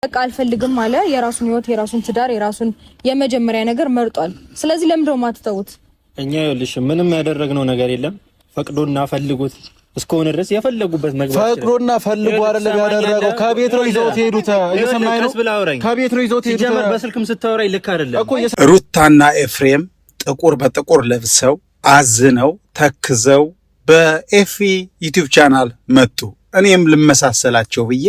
በቃ አልፈልግም አለ። የራሱን ህይወት የራሱን ትዳር የራሱን የመጀመሪያ ነገር መርጧል። ስለዚህ ለምን ደሞ አትተውት? እኛ ይኸውልሽ ምንም ያደረግነው ነገር የለም። ፈቅዶና ፈልጉት እስከሆነ ድረስ የፈለጉበት መግባት ፈቅዶና ፈልጉ አይደለም ያደረገው። ከቤት ነው ይዘውት ሄዱት። እየሰማኸኝ ነው? ከቤት ነው ይዘውት ሄዱት። ጀመር በስልክም ስታወራኝ ልክ አይደለም እኮ። ሩታና ኤፍሬም ጥቁር በጥቁር ለብሰው አዝነው ተክዘው በኤፊ ዩቲዩብ ቻናል መጡ። እኔም ልመሳሰላቸው ብዬ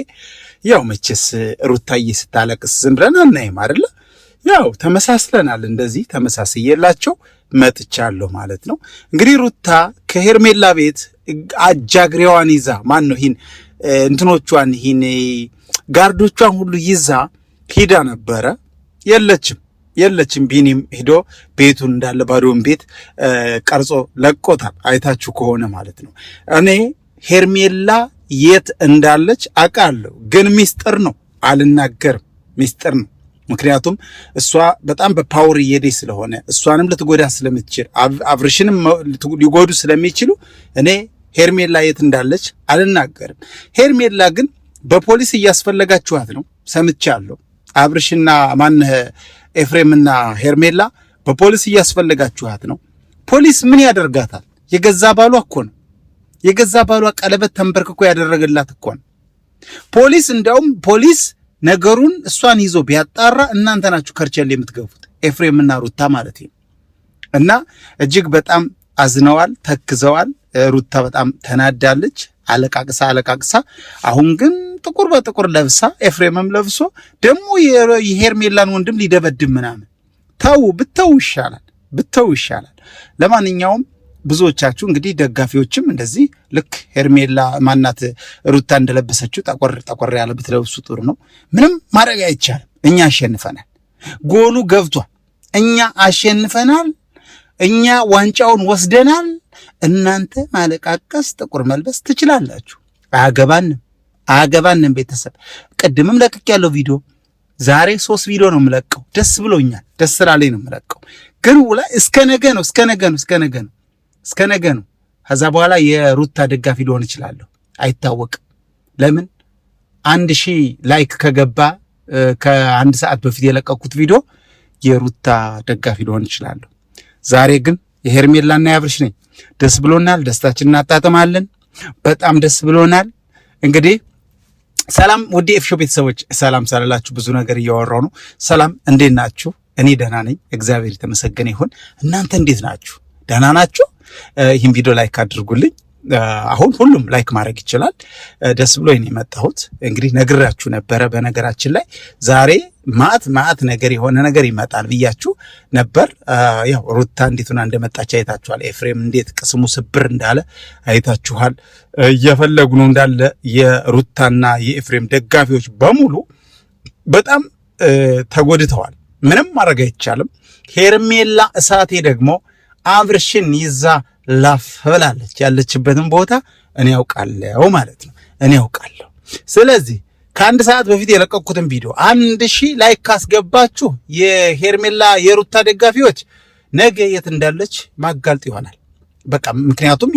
ያው መቼስ ሩታዬ ስታለቅስ ዝም ብለን አናይም አይደለ? ያው ተመሳስለናል። እንደዚህ ተመሳስየላቸው መጥቻለሁ ማለት ነው። እንግዲህ ሩታ ከሄርሜላ ቤት አጃግሬዋን ይዛ ማን ነው ይሄን እንትኖቿን ይሄን ጋርዶቿን ሁሉ ይዛ ሂዳ ነበረ። የለችም። ቢኒም ሄዶ ቤቱን እንዳለ ባዶውን ቤት ቀርጾ ለቆታል። አይታችሁ ከሆነ ማለት ነው። እኔ ሄርሜላ የት እንዳለች አውቃለሁ፣ ግን ሚስጥር ነው፣ አልናገርም። ሚስጥር ነው። ምክንያቱም እሷ በጣም በፓወር እየሄደች ስለሆነ እሷንም ልትጎዳ ስለምትችል አብርሽንም ሊጎዱ ስለሚችሉ እኔ ሄርሜላ የት እንዳለች አልናገርም። ሄርሜላ ግን በፖሊስ እያስፈለጋችኋት ነው ሰምቻለሁ። አብርሽና ማነህ ኤፍሬምና ሄርሜላ በፖሊስ እያስፈለጋችኋት ነው። ፖሊስ ምን ያደርጋታል? የገዛ ባሏ እኮ ነው። የገዛ ባሏ ቀለበት ተንበርክኮ ያደረገላት እኮ ነው። ፖሊስ እንዲያውም ፖሊስ ነገሩን እሷን ይዞ ቢያጣራ እናንተ ናችሁ ከርቸል የምትገቡት፣ ኤፍሬምና ሩታ ማለት ነው። እና እጅግ በጣም አዝነዋል፣ ተክዘዋል። ሩታ በጣም ተናዳለች፣ አለቃቅሳ። አሁን ግን ጥቁር በጥቁር ለብሳ ኤፍሬምም ለብሶ ደግሞ የሄርሜላን ወንድም ሊደበድብ ምናምን። ብተው ይሻላል። ለማንኛውም ብዙዎቻችሁ እንግዲህ ደጋፊዎችም እንደዚህ ልክ ሄርሜላ ማናት ሩታ እንደለበሰችው ጠቆር ያለ ብትለብሱ ጥሩ ነው። ምንም ማድረግ አይቻልም። እኛ አሸንፈናል። ጎሉ ገብቷል። እኛ አሸንፈናል። እኛ ዋንጫውን ወስደናል። እናንተ ማለቃቀስ ጥቁር መልበስ ትችላላችሁ። አያገባንም። ቤተሰብ ቅድምም ለቅቅ ያለው ቪዲዮ ዛሬ 3 ቪዲዮ ነው የምለቀው። ደስ ብሎኛል። ደስ ስላለኝ ነው የምለቀው። ግን እስከ ነገ ነው። ከዛ በኋላ የሩታ ደጋፊ ሊሆን እችላለሁ፣ አይታወቅም። ለምን 1000 ላይክ ከገባ ከአንድ ሰዓት በፊት የለቀኩት ቪዲዮ የሩታ ደጋፊ ሊሆን እችላለሁ። ዛሬ ግን የሄርሜላና የአብርሽ ነኝ። ደስ ብሎናል። ደስታችንን እናጣጥማለን። በጣም ደስ ብሎናል። እንግዲህ ሰላም ውድ ኤፍሾ ቤተሰቦች፣ ሰላም ሳላላችሁ ብዙ ነገር እያወራው ነው። ሰላም እንዴት ናችሁ? እኔ ደህና ነኝ፣ እግዚአብሔር የተመሰገነ ይሁን። እናንተ እንዴት ናችሁ? ደህና ናችሁ? ይህን ቪዲዮ ላይክ አድርጉልኝ። አሁን ሁሉም ላይክ ማድረግ ይችላል። ደስ ብሎኝ ነው የመጣሁት። እንግዲህ ነግራችሁ ነበረ። በነገራችን ላይ ዛሬ ማአት ነገር የሆነ ነገር ይመጣል ብያችሁ ነበር። ያው ሩታ እንዴት ሆና እንደመጣች አይታችኋል። ኤፍሬም እንዴት ቅስሙ ስብር እንዳለ አይታችኋል። እየፈለጉ ነው እንዳለ የሩታና የኤፍሬም ደጋፊዎች በሙሉ በጣም ተጎድተዋል። ምንም ማድረግ አይቻልም። ሄርሜላ እሳቴ ደግሞ አብርሽን ይዛ ላፍ ብላለች። ያለችበትን ቦታ እኔ ያውቃለሁ ማለት ነው። እኔ ያውቃለሁ። ስለዚህ ከአንድ ሰዓት በፊት የለቀኩትን ቪዲዮ 1000 ላይክ ካስገባችሁ የሄርሜላ የሩታ ደጋፊዎች ነገ የት እንዳለች ማጋልጥ ይሆናል። በቃ ምክንያቱም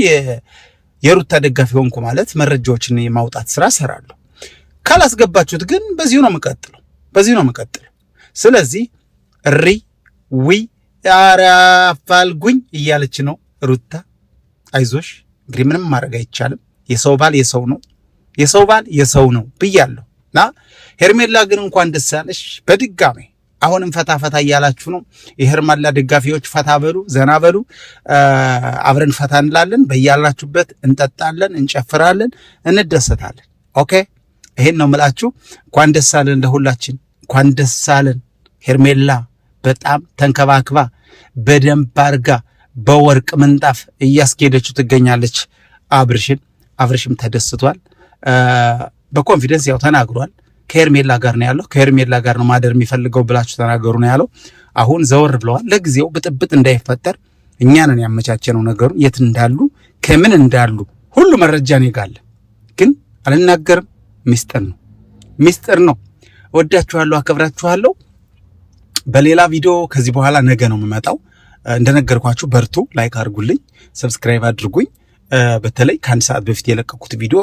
የሩታ ደጋፊ ሆንኩ ማለት መረጃዎችን የማውጣት ስራ ሰራለሁ። ካላስገባችሁት ግን በዚሁ ነው የምቀጥለው። ስለዚህ ያራፋልጉኝ እያለች ነው ሩታ። አይዞሽ እንግዲህ ምንም ማድረግ አይቻልም። የሰው ባል የሰው ነው ብያለሁ። እና ሄርሜላ ግን እንኳን ደስ ያለሽ በድጋሜ። አሁንም ፈታ እያላችሁ ነው። የሄርሜላ ደጋፊዎች ፈታ በሉ፣ ዘና በሉ። አብረን ፈታ እንላለን። በያላችሁበት እንጠጣለን፣ እንጨፍራለን፣ እንደሰታለን። ኦኬ፣ ይሄን ነው የምላችሁ። እንኳን ደስ አለን ለሁላችን፣ እንኳን ደስ አለን። ሄርሜላ በጣም ተንከባክባ በደንብ አርጋ በወርቅ ምንጣፍ እያስኬደችው ትገኛለች አብርሽም ተደስቷል። በኮንፊደንስ ያው ተናግሯል። ከሄርሜላ ጋር ነው ያለው፣ ከሄርሜላ ጋር ነው ማደር የሚፈልገው ብላችሁ ተናገሩ ነው ያለው። አሁን ዘወር ብለዋል። ለጊዜው ብጥብጥ እንዳይፈጠር እኛ ነን ያመቻቸነው ነገሩን። የት እንዳሉ ከምን እንዳሉ ሁሉ መረጃ እኔ ጋር አለ፣ ግን አልናገርም። ሚስጥር ነው። ወዳችኋለሁ፣ አከብራችኋለሁ። በሌላ ቪዲዮ ከዚህ በኋላ ነገ ነው የምመጣው። እንደነገርኳችሁ በርቱ፣ ላይክ አድርጉልኝ፣ ሰብስክራይብ አድርጉኝ። በተለይ ከአንድ ሰዓት በፊት የለቀኩት ቪዲዮ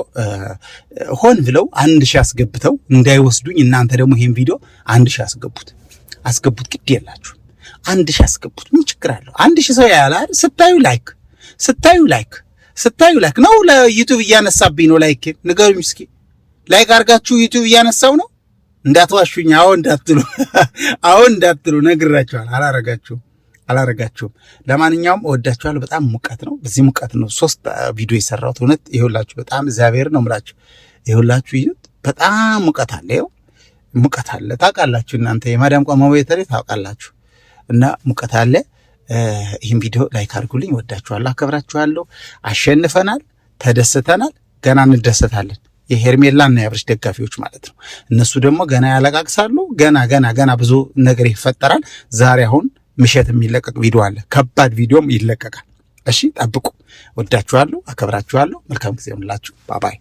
ሆን ብለው 1000 አስገብተው እንዳይወስዱኝ እናንተ ደግሞ ይሄን ቪዲዮ 1000 አስገቡት ግድ የላችሁ 1000 አስገቡት። ምን ችግር አለው? 1000 ሰው ያያል አይደል? ስታዩ ላይክ ነው። ለዩቲዩብ እያነሳብኝ ነው። ላይክ ንገሩኝ እስኪ። ላይክ አድርጋችሁ ዩቲዩብ እያነሳው ነው። እንዳትዋሹኝ። አሁን እንዳትሉ ነግራችኋል። አላረጋችሁም። ለማንኛውም እወዳችኋለሁ። በጣም ሙቀት ነው። በዚህ ሙቀት ነው 3 ቪዲዮ የሰራሁት። እውነት ይኸውላችሁ፣ በጣም እግዚአብሔር ነው የምላችሁ። ይኸውላችሁ ይሁት በጣም ሙቀት አለ። ይኸው ሙቀት አለ። ታውቃላችሁ እናንተ የማዳም ቋማው የተለይ ታውቃላችሁ። እና ሙቀት አለ። ይህን ቪዲዮ ላይክ አድርጉልኝ። እወዳችኋለሁ፣ አከብራችኋለሁ። አሸንፈናል፣ ተደስተናል፣ ገና እንደሰታለን። የሄርሜላና የአብርሽ ደጋፊዎች ማለት ነው። እነሱ ደግሞ ገና ያለቃቅሳሉ። ገና ብዙ ነገር ይፈጠራል። ዛሬ አሁን ምሽት የሚለቀቅ ቪዲዮ አለ። ከባድ ቪዲዮም ይለቀቃል። እሺ ጠብቁ። ወዳችኋለሁ፣ አከብራችኋለሁ። መልካም ጊዜ ይሁንላችሁ። ባባይ